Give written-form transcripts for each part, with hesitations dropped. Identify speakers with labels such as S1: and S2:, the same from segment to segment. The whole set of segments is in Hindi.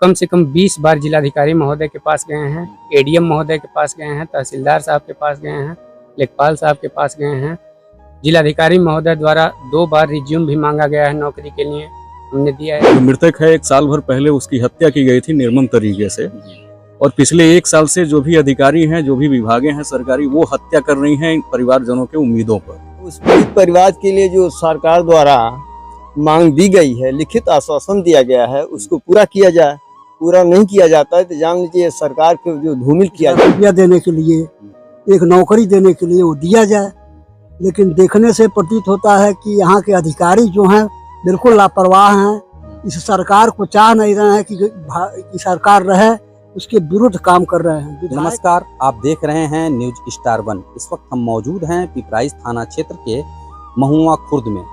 S1: कम से कम 20 बार जिलाधिकारी महोदय के पास गए हैं, एडीएम महोदय के पास गए हैं, तहसीलदार साहब के पास गए हैं, लेखपाल साहब के पास गए हैं। जिलाधिकारी महोदय द्वारा 2 बार रिज्यूम भी मांगा गया है नौकरी के लिए, हमने दिया है।
S2: जो मृतक है 1 साल भर पहले उसकी हत्या की गई थी निर्मम तरीके से, और पिछले 1 साल से जो भी अधिकारी हैं, जो भी विभागें हैं सरकारी, वो हत्या कर रही हैं इन परिवारजनों के उम्मीदों पर।
S3: उस पीड़ित परिवार के लिए जो सरकार द्वारा मांग दी गई है, लिखित आश्वासन दिया गया है, उसको पूरा किया जाए। पूरा नहीं किया जाता है तो जान लीजिए सरकार को जो धूमिल किया जाए।
S4: रुपया देने के लिए, एक नौकरी देने के लिए वो दिया जाए, लेकिन देखने से प्रतीत होता है कि यहाँ के अधिकारी जो हैं बिल्कुल लापरवाह हैं। इस सरकार को चाह नहीं रहे हैं कि सरकार रहे, उसके विरुद्ध काम कर रहे हैं।
S5: नमस्कार, आप देख रहे हैं न्यूज स्टार 1। इस वक्त हम मौजूद हैं पिपराइच थाना क्षेत्र के महुआ खुर्द में।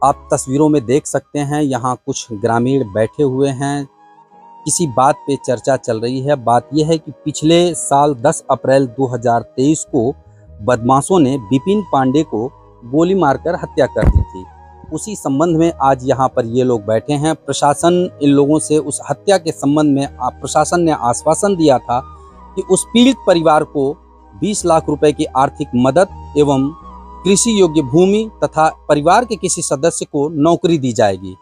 S5: आप तस्वीरों में देख सकते हैं यहाँ कुछ ग्रामीण बैठे हुए हैं, किसी बात पे चर्चा चल रही है। बात यह है कि पिछले साल 10 अप्रैल 2023 को बदमाशों ने विपिन पांडे को गोली मारकर हत्या कर दी थी। उसी संबंध में आज यहाँ पर ये लोग बैठे हैं। प्रशासन इन लोगों से उस हत्या के संबंध में प्रशासन ने आश्वासन दिया था कि उस पीड़ित परिवार को 20 लाख रुपए की आर्थिक मदद एवं कृषि योग्य भूमि तथा परिवार के किसी सदस्य को नौकरी दी जाएगी।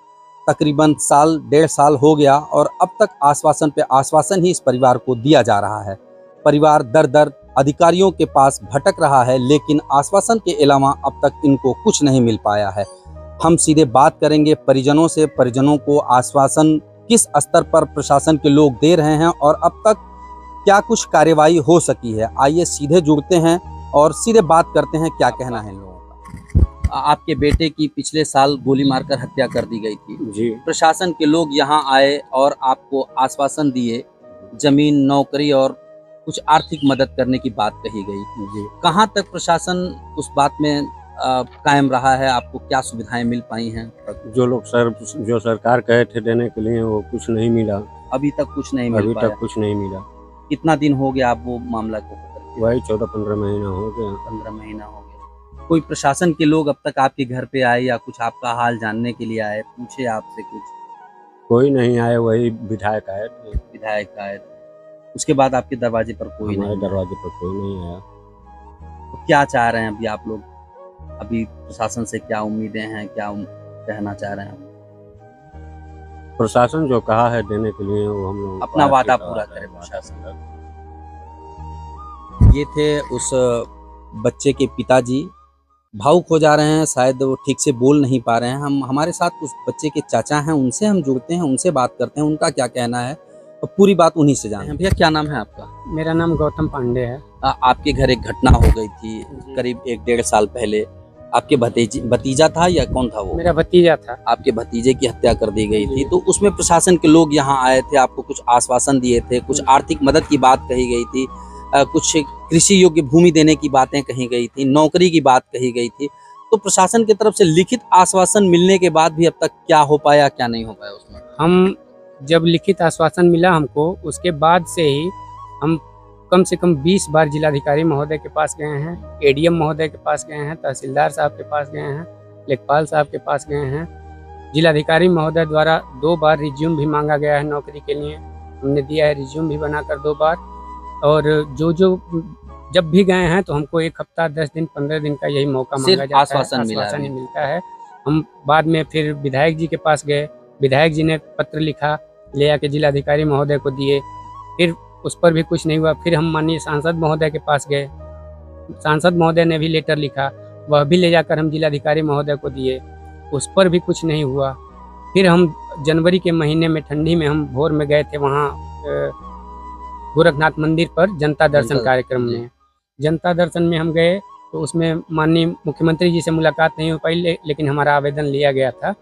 S5: तकरीबन 1.5 साल हो गया और अब तक आश्वासन पे आश्वासन ही इस परिवार को दिया जा रहा है। परिवार दर दर अधिकारियों के पास भटक रहा है, लेकिन आश्वासन के अलावा अब तक इनको कुछ नहीं मिल पाया है। हम सीधे बात करेंगे परिजनों से, परिजनों को आश्वासन किस स्तर पर प्रशासन के लोग दे रहे हैं और अब तक क्या कुछ कार्यवाही हो सकी है। आइए सीधे जुड़ते हैं और सीधे बात करते हैं क्या कहना है लोगों का। आपके बेटे की पिछले साल गोली मारकर हत्या कर दी गई थी
S2: जी।
S5: प्रशासन के लोग यहाँ आए और आपको आश्वासन दिए, जमीन, नौकरी और कुछ आर्थिक मदद करने की बात कही गई जी। कहाँ तक प्रशासन उस बात में कायम रहा है? आपको क्या सुविधाएं मिल पाई हैं?
S6: जो सरकार कहे थे देने के लिए वो कुछ नहीं मिला।
S5: अभी तक कुछ नहीं मिल पाया।
S6: अभी तक कुछ नहीं मिला।
S5: कितना दिन हो गया आप वो मामला को?
S6: वही 14-15 महीना हो गया।
S5: 15 महीना हो गया। कोई प्रशासन के लोग अब तक आपके घर पे आए या कुछ आपका हाल जानने के लिए आए, पूछे आपसे कुछ?
S6: कोई नहीं आए, वही विधायक आए थे।
S5: विधायक आए, उसके बाद आपके दरवाजे पर कोई नहीं?
S6: दरवाजे पर कोई नहीं आया।
S5: तो क्या चाह रहे हैं अभी आप लोग? अभी प्रशासन से क्या उम्मीदें हैं, क्या कहना चाह रहे हैं?
S6: प्रशासन जो कहा है देने के लिए वो हम लोग
S5: अपना वादा पूरा करे प्रशासन। ये थे उस बच्चे के पिताजी, भावुक हो जा रहे हैं, शायद वो ठीक से बोल नहीं पा रहे हैं। हमारे साथ उस बच्चे के चाचा हैं, उनसे हम जुड़ते हैं, उनसे बात करते हैं, उनका क्या कहना है और पूरी बात उन्हीं से जानते हैं। भैया क्या नाम है आपका?
S1: मेरा नाम गौतम पांडे है।
S5: आपके घर एक घटना हो गई थी करीब 1-1.5 साल पहले। आपके भतीजा था या कौन था वो?
S1: मेरा भतीजा था।
S5: आपके भतीजे की हत्या कर दी गई थी, तो उसमें प्रशासन के लोग यहाँ आए थे, आपको कुछ आश्वासन दिए थे, कुछ आर्थिक मदद की बात कही गई थी, कुछ कृषि योग्य भूमि देने की बातें कही गई थी, नौकरी की बात कही गई थी। तो प्रशासन की तरफ से लिखित आश्वासन मिलने के बाद भी अब तक क्या हो पाया, क्या नहीं हो पाया उसमें?
S1: हम जब लिखित आश्वासन मिला हमको, उसके बाद से ही हम कम से कम 20 बार जिलाधिकारी महोदय के पास गए हैं, एडीएम महोदय के पास गए हैं, तहसीलदार साहब के पास गए हैं, लेखपाल साहब के पास गए हैं। जिलाधिकारी महोदय द्वारा 2 बार रिज्यूम भी मांगा गया है नौकरी के लिए, हमने दिया है रिज्यूम भी बनाकर 2 बार। और जो जब भी गए हैं तो हमको 1 हफ्ता, 10 दिन, 15 दिन का यही मौका मांगा जाता है, आश्वासन ही मिलता है। हम बाद में फिर विधायक जी के पास गए, विधायक जी ने पत्र लिखा, ले आके जिलाधिकारी महोदय को दिए, फिर उस पर भी कुछ नहीं हुआ। फिर हम माननीय सांसद महोदय के पास गए, सांसद महोदय ने भी लेटर लिखा, वह भी ले जाकर हम जिलाधिकारी महोदय को दिए, उस पर भी कुछ नहीं हुआ। फिर हम जनवरी के महीने में ठंडी में हम भोर में गए थे वहाँ गोरखनाथ मंदिर पर जनता दर्शन कार्यक्रम में। जनता दर्शन में हम गए तो उसमें माननीय मुख्यमंत्री जी से मुलाकात नहीं हो पाई, लेकिन हमारा आवेदन लिया गया था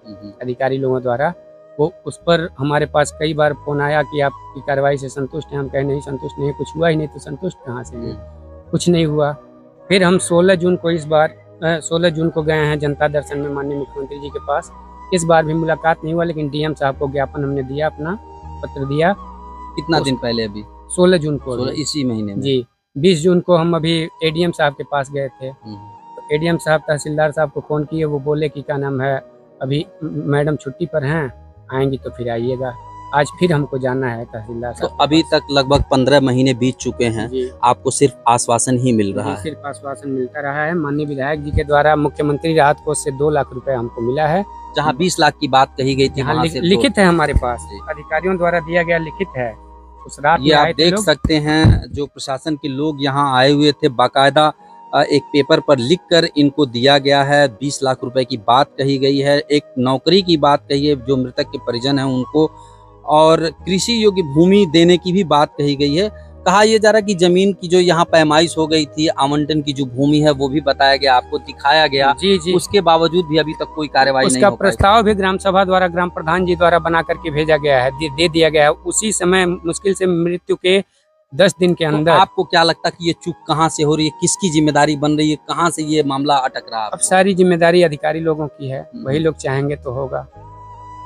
S1: अधिकारी लोगों द्वारा। वो उस पर हमारे पास कई बार फोन आया कि आपकी कार्रवाई से संतुष्ट हैं। हम कहे नहीं, संतुष्ट नहीं, कुछ हुआ ही नहीं तो संतुष्ट कहाँ से हैं, कुछ नहीं हुआ। फिर हम 16 जून को इस बार 16 जून को गए हैं जनता दर्शन में माननीय मुख्यमंत्री जी के पास। इस बार भी मुलाकात नहीं हुआ, लेकिन डीएम साहब को ज्ञापन हमने दिया, अपना पत्र दिया।
S5: कितना दिन पहले? अभी
S1: 16 जून को,
S5: इसी महीने में
S1: जी। 20 जून को हम अभी एडीएम साहब के पास गए थे। तो एडीएम साहब तहसीलदार साहब को फ़ोन किए, वो बोले कि क्या नाम है, अभी मैडम छुट्टी पर हैं, आएंगी तो फिर आइएगा। आज फिर हमको जाना है तहसीलदार
S5: तो
S1: साहब।
S5: अभी तक लगभग 15 महीने बीत चुके हैं,
S1: जी
S5: आपको सिर्फ आश्वासन ही मिल रहा
S1: जी,
S5: है।
S1: सिर्फ आश्वासन मिलता रहा है। माननीय विधायक जी के द्वारा मुख्यमंत्री राहत कोष से 2 लाख रुपए हमको मिला है।
S5: जहां 20 लाख की बात कही गई थी
S1: यहाँ
S5: वहां से
S1: लिखित है हमारे पास,
S5: जी।
S1: अधिकारियों द्वारा दिया गया लिखित है। उस रात
S5: ये
S1: में
S5: आप
S1: आए थे
S5: देख
S1: लोग।
S5: सकते हैं, जो प्रशासन के लोग यहाँ आए हुए थे, बाकायदा एक पेपर पर लिखकर इनको दिया गया है। 20 लाख रुपए की बात कही गई है, एक नौकरी की बात कही है जो मृतक के परिजन हैं उनको, और कृषि योग्य भूमि देने की भी बात कही गई है। कहा यह जा रहा है कि जमीन की जो यहाँ पैमाइश हो गई थी, आवंटन की जो भूमि है वो भी बताया गया, आपको दिखाया गया,
S1: जी जी,
S5: उसके बावजूद भी अभी तक कोई कार्रवाई नहीं
S1: उसका
S5: हो पाई।
S1: प्रस्ताव भी ग्राम सभा द्वारा, ग्राम प्रधान जी द्वारा बना करके भेजा गया है, दे दिया गया है। उसी समय मुश्किल से मृत्यु के 10 दिन के
S5: तो
S1: अंदर।
S5: आपको क्या लगता है कि ये चूक कहाँ से हो रही है, किसकी जिम्मेदारी बन रही है, कहाँ से ये मामला अटक रहा है?
S1: अब सारी जिम्मेदारी अधिकारी लोगों की है, वही लोग चाहेंगे तो होगा,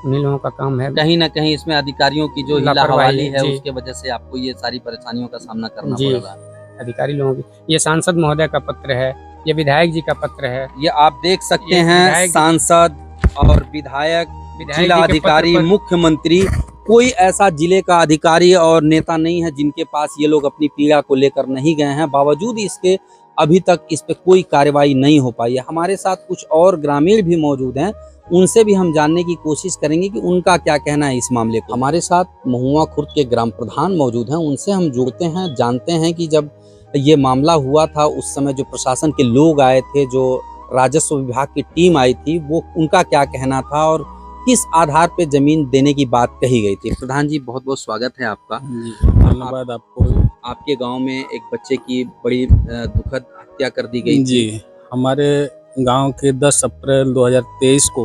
S1: उन्हीं लोगों का काम है।
S5: कहीं ना कहीं इसमें अधिकारियों की जो
S1: लापरवाही
S5: हिलाहवाली है
S1: जी।
S5: उसके वजह से आपको ये सारी परेशानियों का सामना करना
S1: जी।
S5: पड़ रहा है।
S1: अधिकारी लोगों की, ये सांसद महोदय का पत्र है, ये विधायक जी का पत्र है।
S5: ये आप देख सकते
S1: ये
S5: हैं,
S1: विधायक-
S5: सांसद और विधायक,
S1: विधायक
S5: जिला
S1: जी के पत्र
S5: अधिकारी,
S1: पर-
S5: मुख्यमंत्री, कोई ऐसा जिले का अधिकारी और नेता नहीं है जिनके पास ये लोग अपनी पीड़ा को लेकर नहीं गए हैं। बावजूद इसके अभी तक इस पे कोई कार्रवाई नहीं हो पाई है। हमारे साथ कुछ और ग्रामीण भी मौजूद हैं, उनसे भी हम जानने की कोशिश करेंगे कि उनका क्या कहना है इस मामले को। हमारे साथ महुआ खुर्द के ग्राम प्रधान मौजूद हैं, उनसे हम जुड़ते हैं, जानते हैं कि जब ये मामला हुआ था उस समय जो प्रशासन के लोग आए थे, जो राजस्व विभाग की टीम आई थी, वो उनका क्या कहना था और किस आधार पे जमीन देने की बात कही गई थी। प्रधान जी, बहुत बहुत स्वागत है आपका।
S7: धन्यवाद आपको।
S5: आपके गांव में एक बच्चे की बड़ी दुखद हत्या कर दी गई
S7: जी,
S5: थी।
S7: हमारे गांव के 10 अप्रैल 2023 को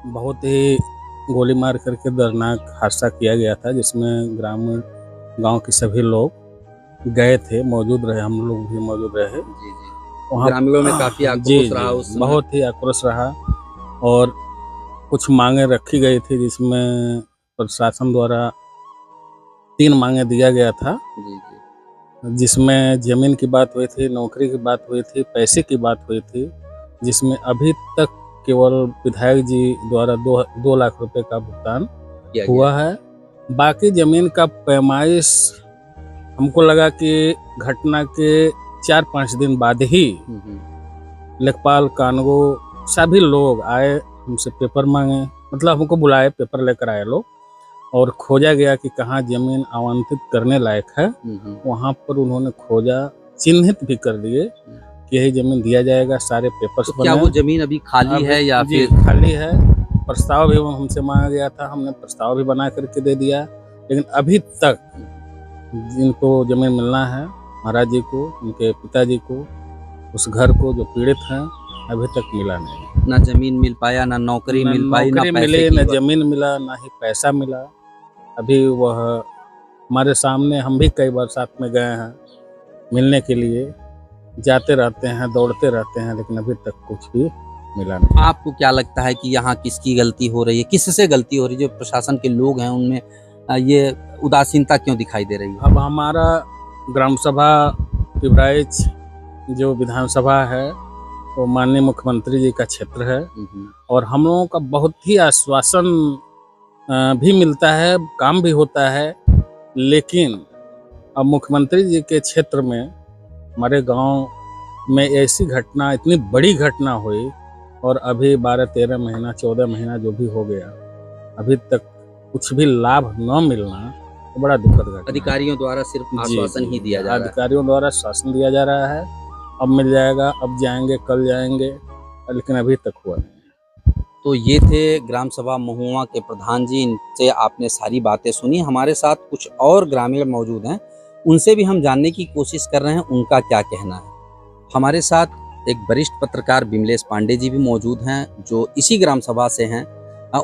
S7: बहुत ही गोली मार करके दर्दनाक हादसा किया गया था, जिसमें ग्रामीण गांव के सभी लोग गए थे, मौजूद रहे, हम लोग भी मौजूद रहे।
S5: जी जी,
S7: वहाँ
S5: ग्रामीणों में काफी आक्रोश रहा उस समय।
S7: बहुत ही आक्रोश रहा और कुछ मांगे रखी गई थी, जिसमें प्रशासन द्वारा 3 मांगे दिया गया था,
S5: जी जी,
S7: जिसमें जमीन की बात हुई थी, नौकरी की बात हुई थी, पैसे की बात हुई थी, जिसमें अभी तक केवल विधायक जी द्वारा 2 लाख रुपए का भुगतान
S5: किया
S7: हुआ है। बाकी जमीन का पैमाइश हमको लगा कि घटना के 4-5 दिन बाद ही
S5: गया।
S7: लेखपाल, कानगो सभी लोग आए, हमसे पेपर मांगे, मतलब हमको बुलाए, पेपर लेकर आए लोग, और खोजा गया कि कहाँ जमीन आवंटित करने लायक है। वहाँ पर उन्होंने खोजा, चिन्हित भी कर दिए कि यही जमीन दिया जाएगा, सारे पेपर्स
S5: तो क्या वो जमीन अभी खाली है या
S7: जी,
S5: फिर?
S7: खाली है। प्रस्ताव भी हमसे मांगा गया था, हमने प्रस्ताव भी बना करके दे दिया, लेकिन अभी तक जिनको जमीन मिलना है, महाराज जी को, उनके पिताजी को, उस घर को जो पीड़ित हैं, अभी तक मिला नहीं।
S5: ना जमीन मिल पाया, ना नौकरी मिल पाई, ना
S7: नौकरी
S5: पैसे
S7: मिली,
S5: की
S7: न
S5: बात।
S7: जमीन मिला, ना ही पैसा मिला। अभी वह हमारे सामने, हम भी कई बार साथ में गए हैं मिलने के लिए, जाते रहते हैं, दौड़ते रहते हैं, लेकिन अभी तक कुछ भी मिला नहीं।
S5: आपको क्या लगता है कि यहाँ किसकी गलती हो रही है, किससे गलती हो रही है? जो प्रशासन के लोग हैं उनमें ये उदासीनता क्यों दिखाई दे रही है?
S7: अब हमारा ग्राम सभा पिपराइच जो विधानसभा है, वो माननीय मुख्यमंत्री जी का क्षेत्र है, और हम लोगों का बहुत ही आश्वासन भी मिलता है, काम भी होता है, लेकिन अब मुख्यमंत्री जी के क्षेत्र में हमारे गांव में ऐसी घटना, इतनी बड़ी घटना हुई, और अभी 12-13 महीना, 14 महीना जो भी हो गया, अभी तक कुछ भी लाभ न मिलना तो बड़ा दुखद घटना है।
S5: अधिकारियों द्वारा सिर्फ
S7: जी,
S5: आश्वासन ही दिया जा रहा है।
S7: अधिकारियों द्वारा शासन दिया जा रहा है, अब मिल जाएगा, अब जाएंगे, कल जाएंगे, लेकिन अभी तक हुआ नहीं।
S5: तो ये थे ग्राम सभा महुआ के प्रधान जी, इनसे आपने सारी बातें सुनी। हमारे साथ कुछ और ग्रामीण मौजूद हैं, उनसे भी हम जानने की कोशिश कर रहे हैं उनका क्या कहना है। हमारे साथ एक वरिष्ठ पत्रकार विमलेश पांडे जी भी मौजूद हैं, जो इसी ग्राम सभा से हैं।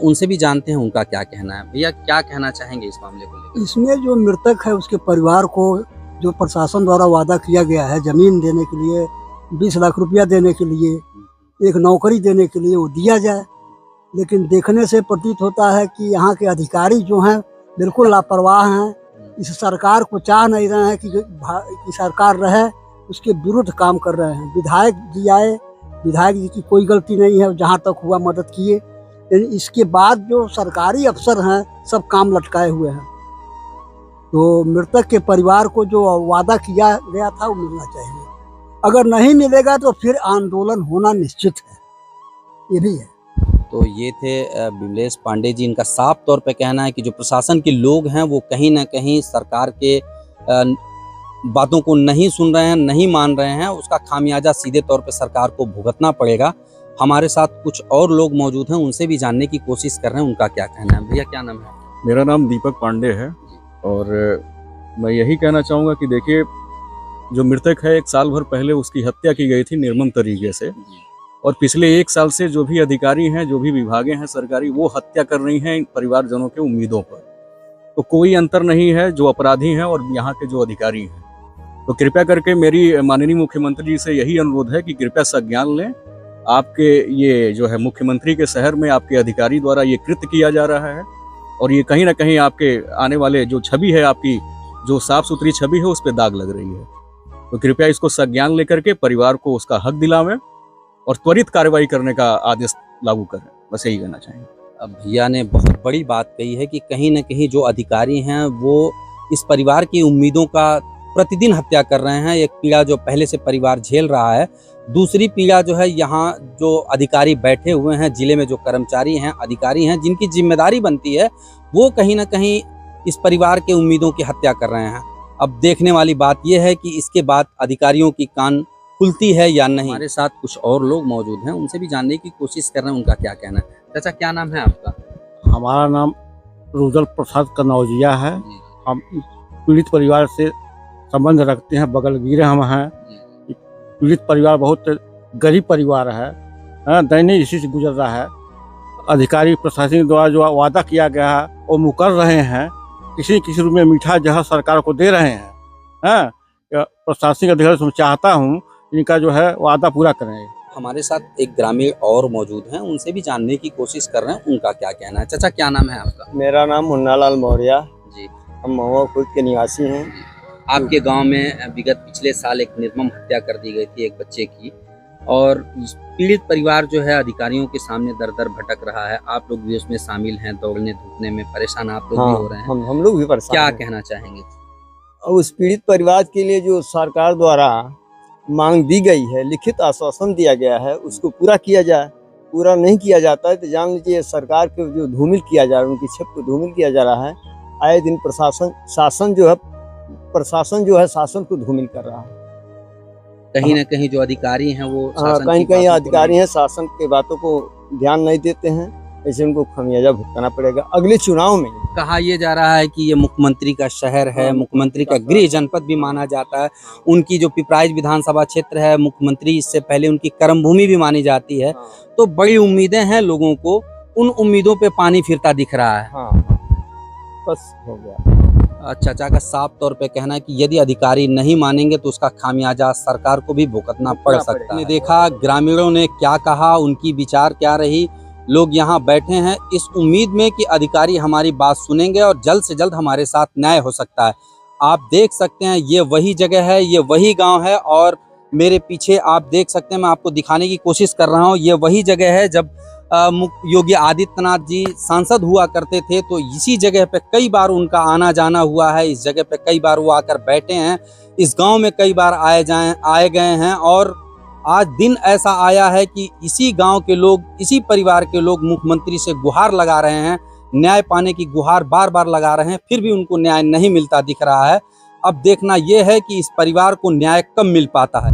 S5: उनसे भी जानते हैं उनका क्या कहना है। भैया, क्या कहना चाहेंगे इस मामले को लेकर?
S4: इसमें जो मृतक है उसके परिवार को जो प्रशासन द्वारा वादा किया गया है जमीन देने के लिए, 20 लाख रुपया देने के लिए, एक नौकरी देने के लिए, वो दिया जाए। लेकिन देखने से प्रतीत होता है कि यहाँ के अधिकारी जो हैं बिल्कुल लापरवाह हैं, इस सरकार को चाह नहीं रहे हैं कि सरकार रहे, उसके विरुद्ध काम कर रहे हैं। विधायक जी आए, विधायक जी की कोई गलती नहीं है, जहाँ तक हुआ मदद किए, लेकिन इसके बाद जो सरकारी अफसर हैं सब काम लटकाए हुए हैं। तो मृतक के परिवार को जो वादा किया गया था वो मिलना चाहिए। अगर नहीं मिलेगा तो फिर आंदोलन होना निश्चित है, ये भी है।
S5: तो ये थे विमलेश पांडे जी। इनका साफ तौर पे कहना है कि जो प्रशासन के लोग हैं वो कहीं ना कहीं सरकार के बातों को नहीं सुन रहे हैं, नहीं मान रहे हैं। उसका खामियाजा सीधे तौर पे सरकार को भुगतना पड़ेगा। हमारे साथ कुछ और लोग मौजूद हैं, उनसे भी जानने की कोशिश कर रहे हैं उनका क्या कहना है। भैया क्या नाम है?
S2: मेरा नाम दीपक पांडे है और मैं यही कहना चाहूँगा कि देखिए, जो मृतक है 1 साल भर पहले उसकी हत्या की गई थी निर्मम तरीके से, और पिछले 1 साल से जो भी अधिकारी हैं, जो भी विभागें हैं सरकारी, वो हत्या कर रही हैं परिवारजनों के उम्मीदों पर। तो कोई अंतर नहीं है जो अपराधी हैं और यहाँ के जो अधिकारी हैं। तो कृपया करके मेरी माननीय मुख्यमंत्री जी से यही अनुरोध है कि कृपया संज्ञान लें। आपके ये जो है मुख्यमंत्री के शहर में आपके अधिकारी द्वारा ये कृत्य किया जा रहा है, और ये कहीं ना कहीं आपके आने वाले जो छवि है, आपकी जो साफ सुथरी छवि है, उस पर दाग लग रही है। तो कृपया इसको संज्ञान लेकर के परिवार को उसका हक दिलावें और त्वरित कार्रवाई करने का आदेश लागू करें। बस यही कहना चाहेंगे।
S5: अब भैया ने बहुत बड़ी बात कही है कि कहीं ना कहीं जो अधिकारी हैं वो इस परिवार की उम्मीदों का प्रतिदिन हत्या कर रहे हैं। एक पीड़ा जो पहले से परिवार झेल रहा है, दूसरी पीड़ा जो है यहाँ जो अधिकारी बैठे हुए हैं, जिले में जो कर्मचारी हैं, अधिकारी हैं, जिनकी जिम्मेदारी बनती है, वो कहीं ना कहीं इस परिवार के उम्मीदों की हत्या कर रहे हैं। अब देखने वाली बात यह है कि इसके बाद अधिकारियों की कान खुलती है या नहीं। हमारे साथ कुछ और लोग मौजूद हैं, उनसे भी जानने की कोशिश कर रहे हैं उनका क्या कहना है। चाचा क्या नाम है आपका?
S8: हमारा नाम रुदल प्रसाद कनौजिया है। हम पीड़ित परिवार से संबंध रखते हैं, बगलगीर हम हैं। पीड़ित परिवार बहुत गरीब परिवार है, दैनिक इसी से गुजर रहा है। अधिकारी प्रशासन द्वारा जो वादा किया गया है वो मुकर रहे हैं, किसी रूप में मीठा जहर सरकार को दे रहे हैं। प्रशासनिक अधिकारी से चाहता हूँ इनका जो है वादा पूरा करें।
S5: हमारे साथ एक ग्रामीण और मौजूद हैं, उनसे भी जानने की कोशिश कर रहे हैं उनका क्या कहना है। चाचा क्या नाम है आपका?
S3: मेरा नाम मुन्नालाल मौर्य
S5: जी।
S3: हम महुआ खुर्द के निवासी हैं।
S5: आपके गांव में विगत पिछले साल एक निर्मम हत्या कर दी गई थी एक बच्चे की, और पीड़ित परिवार जो है अधिकारियों के सामने दर दर भटक रहा है। आप लोग भी उसमें शामिल हैं, दौड़ने धूपने में परेशान आप लोग भी हो रहे हैं।
S3: हम लोग भी परेशान
S5: क्या
S3: हैं।
S5: कहना चाहेंगे?
S3: उस पीड़ित परिवार के लिए जो सरकार द्वारा मांग दी गई है, लिखित आश्वासन दिया गया है, उसको पूरा किया जाए। पूरा नहीं किया जाता है तो जान लीजिए सरकार के जो धूमिल किया जा रहा है, उनकी छत को धूमिल किया जा रहा है। आए दिन प्रशासन जो है शासन को धूमिल कर रहा है।
S5: कहीं ना कहीं जो अधिकारी हैं वो
S3: कहीं अधिकारी हैं शासन के बातों को ध्यान नहीं देते हैं, ऐसे उनको खमियाजा भुगतना पड़ेगा अगले चुनाव में।
S5: कहा यह जा रहा है कि ये मुख्यमंत्री का शहर है, मुख्यमंत्री का गृह जनपद भी माना जाता है। उनकी जो पिपराइच विधानसभा क्षेत्र है, मुख्यमंत्री इससे पहले उनकी कर्मभूमि भी मानी जाती है। तो बड़ी उम्मीदें हैं लोगों को, उन उम्मीदों पे पानी फिरता दिख रहा है।
S3: बस हो गया।
S5: चाचा का साफ तौर पे कहना है कि यदि अधिकारी नहीं मानेंगे तो उसका खामियाजा सरकार को भी भुगतना पड़ सकता है। हमने देखा ग्रामीणों ने क्या कहा, उनकी विचार क्या रही। लोग यहाँ बैठे हैं इस उम्मीद में कि अधिकारी हमारी बात सुनेंगे और जल्द से जल्द हमारे साथ न्याय हो सकता है। आप देख सकते हैं ये वही जगह है, ये वही गांव है, और मेरे पीछे आप देख सकते हैं, मैं आपको दिखाने की कोशिश कर रहा हूँ, ये वही जगह है जब योगी आदित्यनाथ जी सांसद हुआ करते थे। तो इसी जगह पे कई बार उनका आना जाना हुआ है, इस जगह पे कई बार वो आकर बैठे हैं, इस गांव में कई बार आए गए हैं। और आज दिन ऐसा आया है कि इसी गांव के लोग, इसी परिवार के लोग मुख्यमंत्री से गुहार लगा रहे हैं, न्याय पाने की गुहार बार बार लगा रहे हैं, फिर भी उनको न्याय नहीं मिलता दिख रहा है। अब देखना यह है कि इस परिवार को न्याय कब मिल पाता है।